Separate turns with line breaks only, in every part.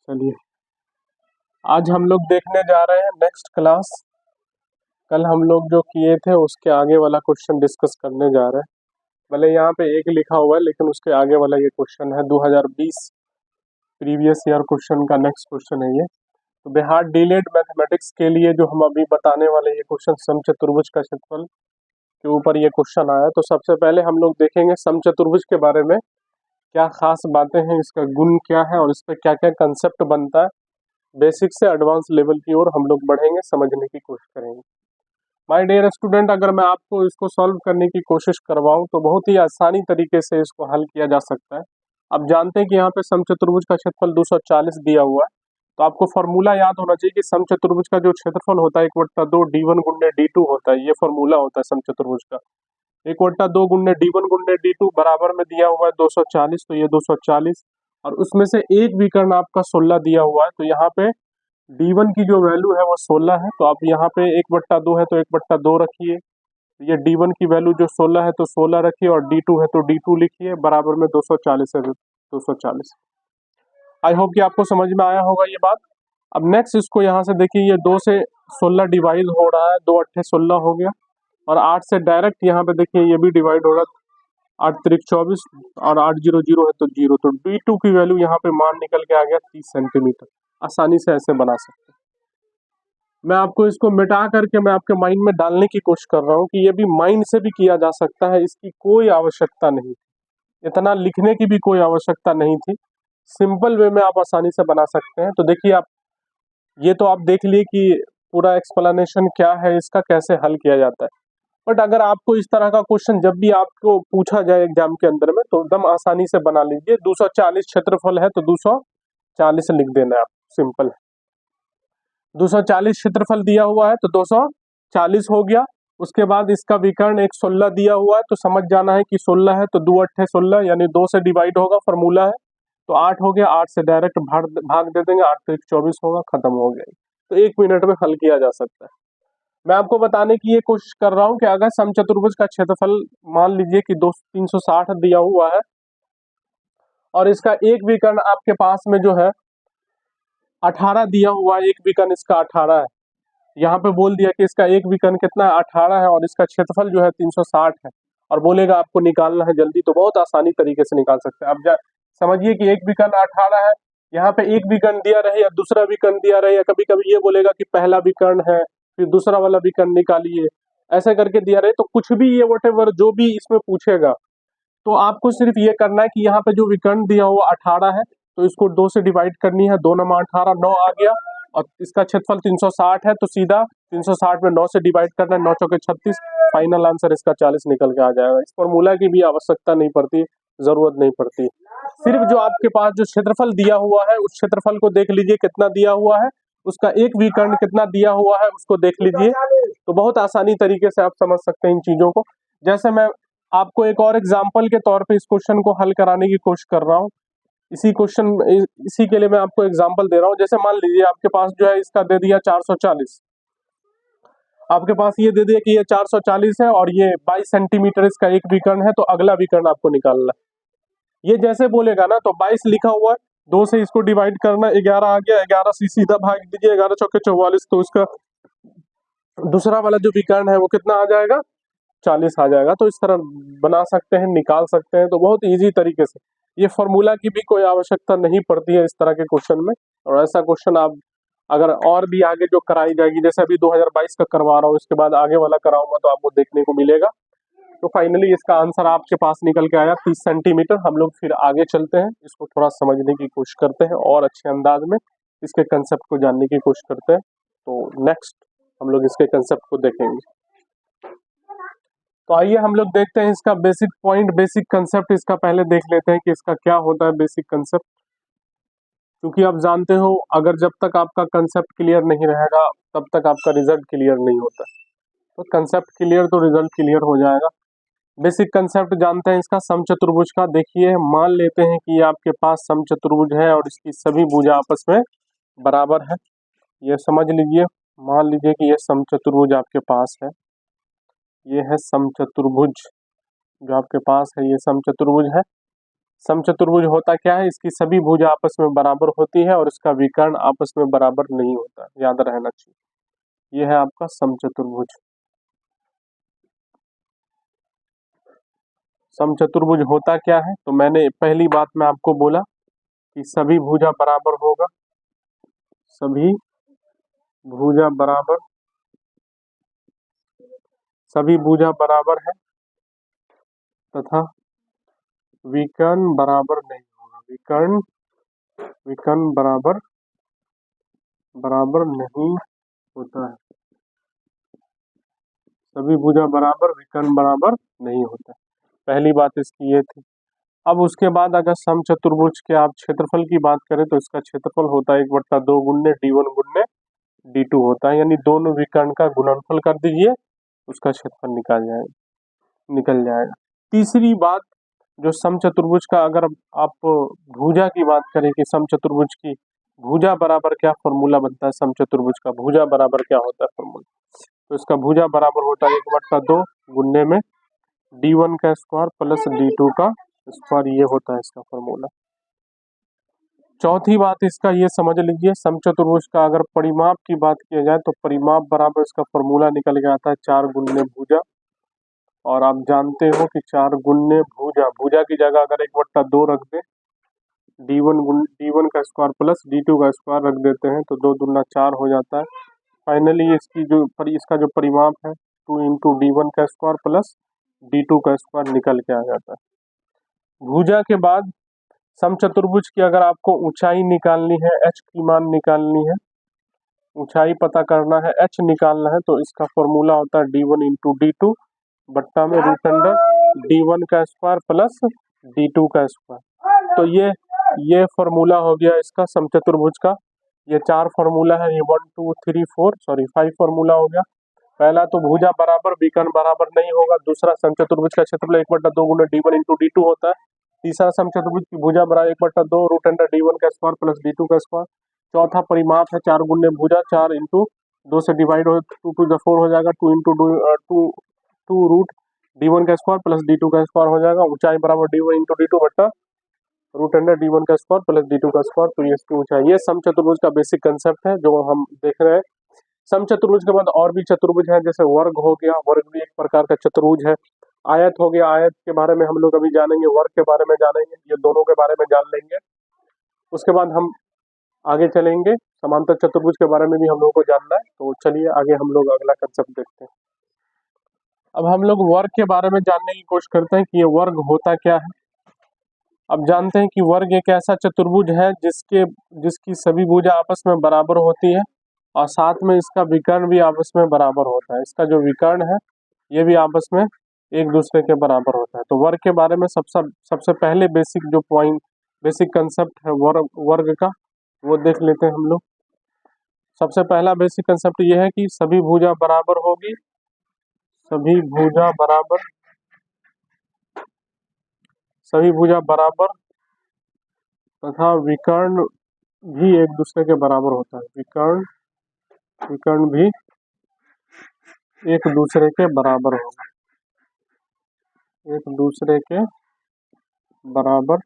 चलिए, आज हम लोग देखने जा रहे हैं नेक्स्ट क्लास। कल हम लोग जो किए थे उसके आगे वाला क्वेश्चन डिस्कस करने जा रहे हैं। भले यहाँ पे एक लिखा हुआ है लेकिन उसके आगे वाला ये क्वेश्चन है 2020 प्रीवियस ईयर क्वेश्चन का नेक्स्ट क्वेश्चन है ये। तो बिहार डीलेड मैथमेटिक्स के लिए जो हम अभी बताने वाले ये क्वेश्चन समचतुर्भुज का क्षेत्रफल के ऊपर ये क्वेश्चन आया। तो सबसे पहले हम लोग देखेंगे समचतुर्भुज के बारे में क्या खास बातें हैं, इसका गुण क्या है और इस पर क्या क्या कंसेप्ट बनता है। बेसिक से एडवांस लेवल की ओर हम लोग बढ़ेंगे, समझने की कोशिश करेंगे। माय डियर स्टूडेंट, अगर मैं आपको इसको सॉल्व करने की कोशिश करवाऊं तो बहुत ही आसानी तरीके से इसको हल किया जा सकता है। अब जानते हैं कि यहाँ पे समचतुर्भुज का क्षेत्रफल 240 दिया हुआ है। तो आपको फॉर्मूला याद होना चाहिए कि समचतुर्भुज का जो क्षेत्रफल होता है 1/2 d1 गुणित d2 होता है। ये फॉर्मूला होता है समचतुर्भुज का। 1/2 गुणित d1 गुणित d2 बराबर में दिया हुआ है 240, तो ये 240 और उसमें से एक विकर्ण आपका 16 दिया हुआ है। तो यहाँ पे d1 की जो वैल्यू है वो 16 है। तो आप यहाँ पे 1/2 है तो 1/2 रखिए। ये d1 की वैल्यू जो 16 है तो 16 रखिए और d2 है तो d2 लिखिए, बराबर में 240 है तो 240। आई होप कि आपको समझ में आया होगा ये बात। अब नेक्स्ट इसको यहाँ से देखिए, ये 2 से 16 डिवाइड हो रहा है, 2 8 16 हो गया और 8 से डायरेक्ट यहाँ पे देखिए ये भी डिवाइड हो रहा है, 8 3 24 और 8 0 0 है तो 0। तो d2 की वैल्यू यहाँ पे मान निकल के आ गया 30 सेंटीमीटर। आसानी से ऐसे बना सकते हैं। मैं आपको इसको मिटा करके मैं आपके माइंड में डालने की कोशिश कर रहा हूँ कि ये भी माइंड से भी किया जा सकता है, इसकी कोई आवश्यकता नहीं, इतना लिखने की भी कोई आवश्यकता नहीं थी। सिंपल वे में आप आसानी से बना सकते हैं। तो देखिए आप, ये तो आप देख लिए कि पूरा एक्सप्लेनेशन क्या है, इसका कैसे हल किया जाता है। बट अगर आपको इस तरह का क्वेश्चन जब भी आपको पूछा जाए एग्जाम के अंदर में तो एकदम आसानी से बना लीजिए। 240 क्षेत्रफल है तो 240 लिख देना है आप, सिंपल है। 240 क्षेत्रफल दिया हुआ है तो 240 हो गया। उसके बाद इसका विकर्ण एक 16 दिया हुआ है तो समझ जाना है कि 16 है तो 2 8 16 यानी 2 से डिवाइड होगा, फॉर्मूला है। तो 8 हो गया, 8 से डायरेक्ट भाग दे देंगे, 8 तो 24 होगा, खत्म हो गया। तो 1 मिनट में हल किया जा सकता है। मैं आपको बताने की ये कोशिश कर रहा हूँ कि अगर समचतुर्भुज का क्षेत्रफल मान लीजिए कि 360 दिया हुआ है और इसका एक विकर्ण आपके पास में जो है 18 दिया हुआ है, एक विकर्ण इसका 18 है। यहाँ पे बोल दिया कि इसका एक विकर्ण कितना है, 18 है और इसका क्षेत्रफल जो है 360 है और बोलेगा आपको निकालना है जल्दी, तो बहुत आसानी तरीके से निकाल सकते हैं। अब समझिए कि एक विकर्ण 18 है, यहाँ पे एक विकर्ण दिया रहे या दूसरा विकर्ण दिया रहे, या कभी कभी ये बोलेगा कि पहला विकर्ण है फिर दूसरा वाला विकर्ण निकालिए, ऐसे करके दिया रहे। तो कुछ भी ये वटेवर जो भी इसमें पूछेगा तो आपको सिर्फ ये करना है कि यहाँ पे जो विकर्ण दिया हुआ 18 है तो इसको 2 से डिवाइड करनी है, 2 9 18, 9 आ गया और इसका क्षेत्रफल 360 है तो सीधा 360 में 9 से डिवाइड करना है, 9 चौके 36, फाइनल आंसर इसका 40 निकल के आ जाएगा। इस फॉर्मूला की भी आवश्यकता नहीं पड़ती, जरूरत नहीं पड़ती। सिर्फ जो आपके पास जो क्षेत्रफल दिया हुआ है उस क्षेत्रफल को देख लीजिए कितना दिया हुआ है, उसका एक विकर्ण कितना दिया हुआ है उसको देख लीजिए। तो बहुत आसानी तरीके से आप समझ सकते हैं इन चीजों को। जैसे मैं आपको एक और एग्जाम्पल के तौर पे इस क्वेश्चन को हल कराने की कोशिश कर रहा हूँ। इसी के लिए मैं आपको एग्जाम्पल दे रहा हूँ। जैसे मान लीजिए आपके पास जो है इसका दे दिया 440, आपके पास ये दे दिया कि ये 440 है और ये 22 सेंटीमीटर इसका एक विकर्ण है, तो अगला विकर्ण आपको निकालना है। ये जैसे बोलेगा ना तो 22 लिखा हुआ है, 2 से इसको डिवाइड करना, 11 आ गया, 11 से सीधा भाग दीजिए, 11 चौके 44, तो इसका दूसरा वाला जो विकर्ण है वो कितना आ जाएगा, 40 आ जाएगा। तो इस तरह बना सकते हैं, निकाल सकते हैं, तो बहुत इजी तरीके से। ये फॉर्मूला की भी कोई आवश्यकता नहीं पड़ती है इस तरह के क्वेश्चन में। और ऐसा क्वेश्चन आप अगर और भी आगे जो कराई जाएगी, जैसे अभी 2022 का करवा रहा हूँ, इसके बाद आगे वाला कराऊंगा तो आपको देखने को मिलेगा। तो फाइनली इसका आंसर आपके पास निकल के आया 30 सेंटीमीटर। हम लोग फिर आगे चलते हैं, इसको थोड़ा समझने की कोशिश करते हैं और अच्छे अंदाज में इसके कंसेप्ट को जानने की कोशिश करते हैं। तो नेक्स्ट हम लोग इसके कंसेप्ट को देखेंगे। तो आइए हम लोग देखते हैं इसका बेसिक पॉइंट, बेसिक कंसेप्ट इसका पहले देख लेते हैं कि इसका क्या होता है बेसिक कंसेप्ट। क्योंकि आप जानते हो अगर जब तक आपका कंसेप्ट क्लियर नहीं रहेगा तब तक आपका रिजल्ट क्लियर नहीं होता। तो कंसेप्ट क्लियर तो रिजल्ट क्लियर हो जाएगा। बेसिक कंसेप्ट जानते हैं इसका समचतुर्भुज का। देखिए मान लेते हैं कि आपके पास समचतुर्भुज है और इसकी सभी भुजा आपस में बराबर है। ये समझ लीजिए, मान लीजिए कि ये समचतुर्भुज आपके पास है, ये है समचतुर्भुज जो आपके पास है, ये समचतुर्भुज है। समचतुर्भुज होता क्या है, इसकी सभी भुजा आपस में बराबर होती है और इसका विकर्ण आपस में बराबर नहीं होता, याद रहना चाहिए। यह है आपका समचतुर्भुज। समचतुर्भुज होता क्या है, तो मैंने पहली बात में आपको बोला कि सभी भुजा बराबर होगा, सभी भुजा बराबर, सभी भुजा बराबर है तथा विकर्ण बराबर नहीं होगा, विकर्ण बराबर नहीं होता है, सभी भुजा बराबर विकर्ण बराबर नहीं होता है। पहली बात इसकी ये थी। अब उसके बाद अगर समचतुर्भुज के आप क्षेत्रफल की बात करें तो इसका क्षेत्रफल होता है 1/2 गुने d1 गुने d2 होता है, यानी दोनों विकर्ण का गुणनफल कर दीजिए, उसका क्षेत्रफल निकल जाएगा। तीसरी बात, जो समचतुर्भुज का अगर आप भुजा की बात करें कि समचतुर्भुज की भुजा बराबर क्या फॉर्मूला बनता है, समचतुर्भुज का भुजा बराबर क्या होता है फॉर्मूला, तो इसका भुजा बराबर होता है 1/2 गुने में d1 का स्क्वायर प्लस d2 का स्क्वायर, ये होता है इसका फॉर्मूला। चौथी बात इसका ये समझ लीजिए, समचतुर्भुज का अगर परिमाप की बात की जाए तो परिमाप बराबर इसका फॉर्मूला निकल के आता है 4 गुने भुजा, और आप जानते हो कि 4 गुने भुजा की जगह अगर 1/2 रख दे, d1 का स्क्वायर प्लस d2 का स्क्वायर रख देते हैं तो 2 दूना 4 हो जाता है। फाइनली इसका जो परिमाप है 2 इंटू d1 का स्क्वायर प्लस d2 का स्क्वायर निकल के आ जाता है। भुजा के बाद समचतुर्भुज की अगर आपको ऊंचाई निकालनी है, h की मान निकालनी है, ऊंचाई पता करना है, h निकालना है, तो इसका फॉर्मूला होता है d1 इंटू d2 बट्टा में रूट अंडर d1 का स्क्वायर प्लस d2 का स्क्वायर। तो ये फॉर्मूला हो गया इसका समचतुर्भुज का। ये 4 फॉर्मूला है, ये 1 2 3 4 सॉरी 5 फॉर्मूला हो गया। पहला तो भुजा बराबर विकर्ण बराबर नहीं होगा, दूसरा समचतुर्भुज का क्षेत्रफल 1/2 गुना d1 इंटू d2 होता है, तीसरा समचतुर्भुज की भुजा बराबर 1/2 रूट अंडर d1 का स्क्वायर प्लस d2 का स्क्वायर, चौथा परिमाप है 4 गुने भुजा, 4 इंटू 2 से डिवाइड हो 2 टू द 4 हो जाएगा, 2 इंटू 2 रूट d1 का स्क्वायर प्लस d2 का स्क्वायर हो जाएगा, ऊंचाई बराबर d1 इंटू d2 बट्टा रूट अंडर d1 का स्क्वायर प्लस d2 का स्क्वायर, तो ये इसकी ऊंचाई। ये समचतुर्भुज का बेसिक कंसेप्ट है जो हम देख रहे हैं। समचतुर्भुज के बाद और भी चतुर्भुज है, जैसे वर्ग हो गया, वर्ग भी एक प्रकार का चतुर्भुज है। आयत हो गया, आयत के बारे में हम लोग अभी जानेंगे, वर्ग के बारे में जानेंगे, ये दोनों के बारे में जान लेंगे। उसके बाद हम आगे चलेंगे, समांतर चतुर्भुज के बारे में भी हम लोगों को जानना है, तो चलिए आगे हम लोग अगला कंसेप्ट देखते हैं। अब हम लोग वर्ग के बारे में जानने की कोशिश करते हैं कि ये वर्ग होता क्या है। अब जानते हैं कि वर्ग एक ऐसा चतुर्भुज है जिसकी सभी भुजा आपस में बराबर होती है और साथ में इसका विकर्ण भी आपस में बराबर होता है। इसका जो विकर्ण है ये भी आपस में एक दूसरे के बराबर होता है। तो वर्ग के बारे में सबसे पहले बेसिक कंसेप्ट है वर्ग का, वो देख लेते हैं हम लोग। सबसे पहला बेसिक कंसेप्ट ये है कि सभी भुजा बराबर होगी, सभी भुजा बराबर तथा विकर्ण भी एक दूसरे के बराबर होता है, विकर्ण भी एक दूसरे के बराबर होगा, एक दूसरे के बराबर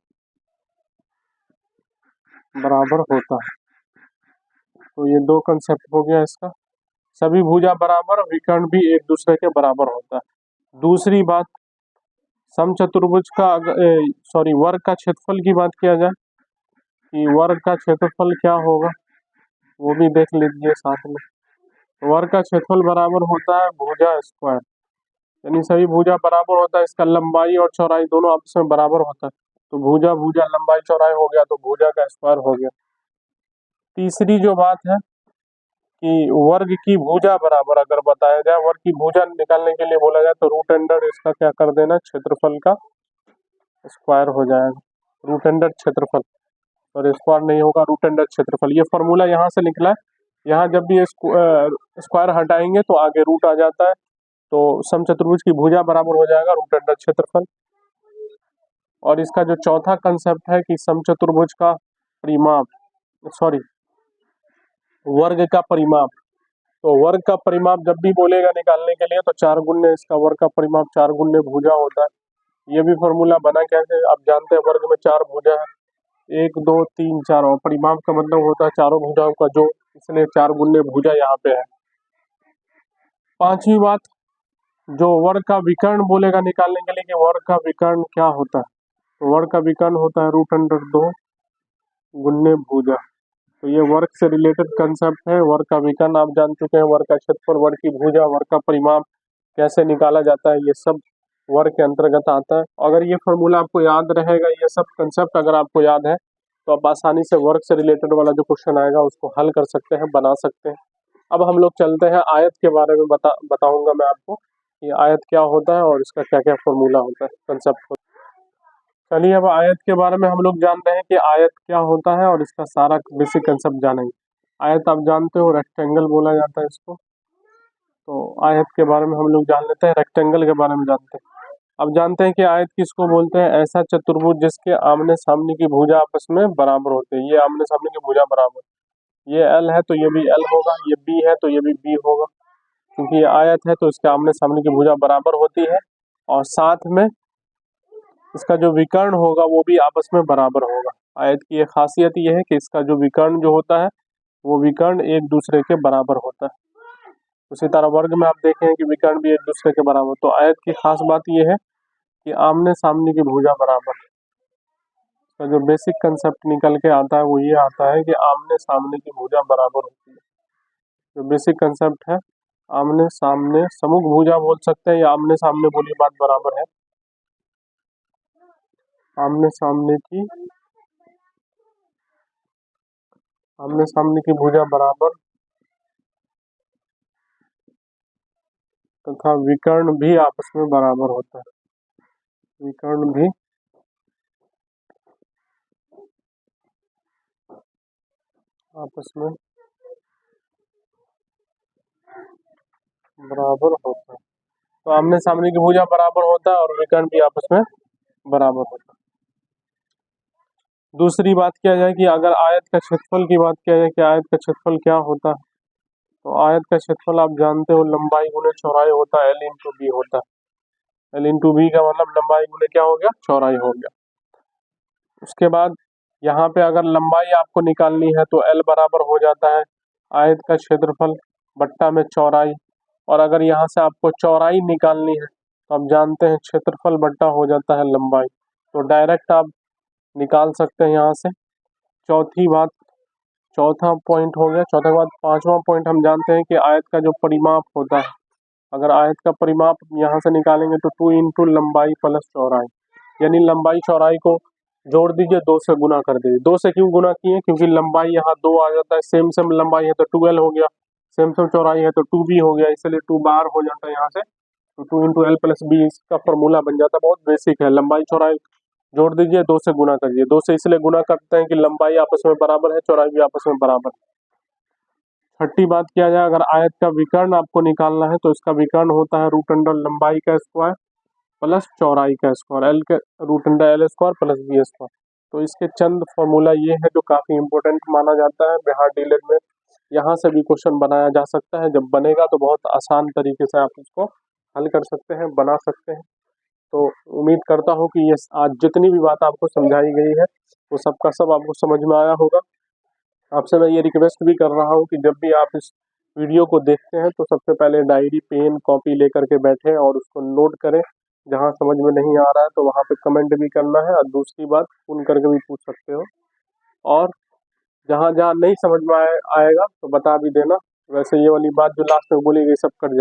होता है। तो ये दो कंसेप्ट हो गया इसका, सभी भुजा बराबर, विकर्ण भी एक दूसरे के बराबर होता है। दूसरी बात, समचतुर्भुज का वर्ग का क्षेत्रफल की बात किया जाए कि वर्ग का क्षेत्रफल क्या होगा, वो भी देख लीजिए साथ में। वर्ग का क्षेत्रफल बराबर होता है भुजा स्क्वायर, यानी सभी भुजा बराबर होता है, इसका लंबाई और चौड़ाई दोनों आपस में बराबर होता है, तो भुजा लंबाई चौड़ाई हो गया तो भुजा का स्क्वायर हो गया। तीसरी जो बात है कि वर्ग की भुजा बराबर अगर बताया जाए, वर्ग की भुजा निकालने के लिए बोला जाए तो रूट अंडर इसका क्या कर देना, क्षेत्रफल का स्क्वायर हो जाएगा, रूट अंडर क्षेत्रफल, और स्क्वायर नहीं होगा, रूट अंडर क्षेत्रफल। ये फॉर्मूला यहाँ से निकला है, यहाँ जब भी स्क्वायर हटाएंगे तो आगे रूट आ जाता है, तो समचतुर्भुज की भुजा बराबर हो जाएगा रूट अंडर क्षेत्रफल। और इसका जो चौथा कंसेप्ट है कि समचतुर्भुज का वर्ग का परिमाप, तो वर्ग का परिमाप जब भी बोलेगा निकालने के लिए तो 4 गुने इसका वर्ग का परिमाप 4 गुने भुजा होता है, ये भी फॉर्मूला बना कैसे, आप जानते हैं वर्ग में 4 भुजा है, 1 2 3 4, और परिमाप का मतलब होता है चारों भुजाओं का जो, इसलिए 4 गुने भुजा यहाँ पे है। पांचवी बात, जो वर्ग का विकर्ण बोलेगा निकालने के लिए कि वर्ग का विकर्ण क्या होता है, तो वर्ग का विकर्ण होता है √2 गुने भुजा। तो ये वर्ग से रिलेटेड कंसेप्ट है। वर्ग का विकर्ण आप जान चुके हैं, वर्ग का क्षेत्रफल, वर्ग की भुजा, वर्ग का परिमाप कैसे निकाला जाता है, ये सब वर्ग के अंतर्गत आता है। अगर ये फॉर्मूला आपको याद रहेगा, ये सब कंसेप्ट अगर आपको याद है, तो आप आसानी से वर्ग से रिलेटेड वाला जो क्वेश्चन आएगा उसको हल कर सकते हैं, बना सकते हैं। अब हम लोग चलते हैं आयत के बारे में, बताऊंगा मैं आपको कि आयत क्या होता है और इसका क्या क्या फॉर्मूला होता है, कंसेप्ट होता है। चलिए अब आयत के बारे में हम लोग जान रहे हैं कि आयत क्या होता है और इसका सारा बेसिक कंसेप्ट जानेंगे। आयत आप जानते हो रेक्टेंगल बोला जाता है इसको, तो आयत के बारे में हम लोग जान लेते हैं, रेक्टेंगल के बारे में जानते हैं। अब जानते हैं कि आयत किसको बोलते हैं, ऐसा चतुर्भुज जिसके आमने सामने की भुजा आपस में बराबर होते हैं। ये आमने सामने की भुजा बराबर, ये L है तो ये भी L होगा, ये B है तो ये भी B होगा, क्योंकि ये आयत है तो इसके आमने सामने की भुजा बराबर होती है, और साथ में इसका जो विकर्ण होगा वो भी आपस में बराबर होगा। आयत की ये खासियत ये है कि इसका जो विकर्ण जो होता है वो विकर्ण एक दूसरे के बराबर होता है। उसी तरह वर्ग में आप देखें कि विकर्ण भी एक दूसरे के बराबर। तो आयत की खास बात ये है कि आमने सामने की भुजा बराबर। तो जो बेसिक कंसेप्ट निकल के आता है वो ये आता है कि आमने सामने की भुजा बराबर होती है। जो बेसिक कंसेप्ट है, आमने सामने, सम्मुख भुजा बोल सकते हैं या आमने सामने बोली बात बराबर है। आमने सामने की भुजा बराबर तथा विकर्ण भी आपस में बराबर होता है। विकर्ण भी आपस में बराबर होता है। तो आमने सामने की भुजा बराबर होता है और विकर्ण भी आपस में बराबर होता है। दूसरी बात किया जाए कि अगर आयत का क्षेत्रफल की बात किया जाए कि आयत का क्षेत्रफल क्या होता है, तो आयत का क्षेत्रफल आप जानते हो लंबाई गुने चौड़ाई होता है, L इंटू बी होता है। L इंटू बी का मतलब लंबाई गुने क्या हो गया, चौड़ाई हो गया। उसके बाद यहाँ पे अगर लंबाई आपको निकालनी है तो L बराबर हो जाता है आयत का क्षेत्रफल बट्टा में चौड़ाई, और अगर यहाँ से आपको चौड़ाई निकालनी है तो आप जानते हैं क्षेत्रफल बट्टा हो जाता है लंबाई, तो डायरेक्ट आप निकाल सकते हैं यहाँ से। चौथा पॉइंट हो गया। चौथे बाद पांचवा पॉइंट हम जानते हैं कि आयत का जो परिमाप होता है, अगर आयत का परिमाप यहाँ से निकालेंगे तो 2 इंटू लंबाई प्लस चौड़ाई, यानी लंबाई चौड़ाई को जोड़ दीजिए, 2 से गुना कर दीजिए। 2 से क्यों गुना किए, क्योंकि लंबाई यहाँ 2 आ जाता है, सेम सेम लंबाई है तो 2L हो गया, सेम सेम चौड़ाई है तो 2B हो गया, इसलिए 2 बार हो जाता है यहाँ से, तो 2 इंटू L प्लस B इसका फॉर्मूला बन जाता है। बहुत बेसिक है, लंबाई चौड़ाई जोड़ दीजिए, 2 से गुना करिए। 2 से इसलिए गुना करते हैं कि लंबाई आपस में बराबर है, चौड़ाई भी आपस में बराबर है। छठी बात किया जाए, अगर आयत का विकर्ण आपको निकालना है तो इसका विकर्ण होता है √अंडर लंबाई का स्क्वायर प्लस चौड़ाई का स्क्वायर, L के √under L square plus B square. तो इसके चंद फॉर्मूला ये है जो काफ़ी इंपॉर्टेंट माना जाता है बिहार डीलर में। यहाँ से भी क्वेश्चन बनाया जा सकता है, जब बनेगा तो बहुत आसान तरीके से आप उसको हल कर सकते हैं, बना सकते हैं। तो उम्मीद करता हूँ कि ये आज जितनी भी बात आपको समझाई गई है वो सबका सब आपको समझ में आया होगा। आपसे मैं ये रिक्वेस्ट भी कर रहा हूँ कि जब भी आप इस वीडियो को देखते हैं तो सबसे पहले डायरी पेन कॉपी लेकर के बैठें और उसको नोट करें। जहाँ समझ में नहीं आ रहा है तो वहाँ पे कमेंट भी करना है, और दूसरी बात फ़ोन करके भी पूछ सकते हो, और जहाँ जहाँ नहीं समझ में आएगा तो बता भी देना। वैसे ये वाली बात जो लास्ट में बोली गई सब कर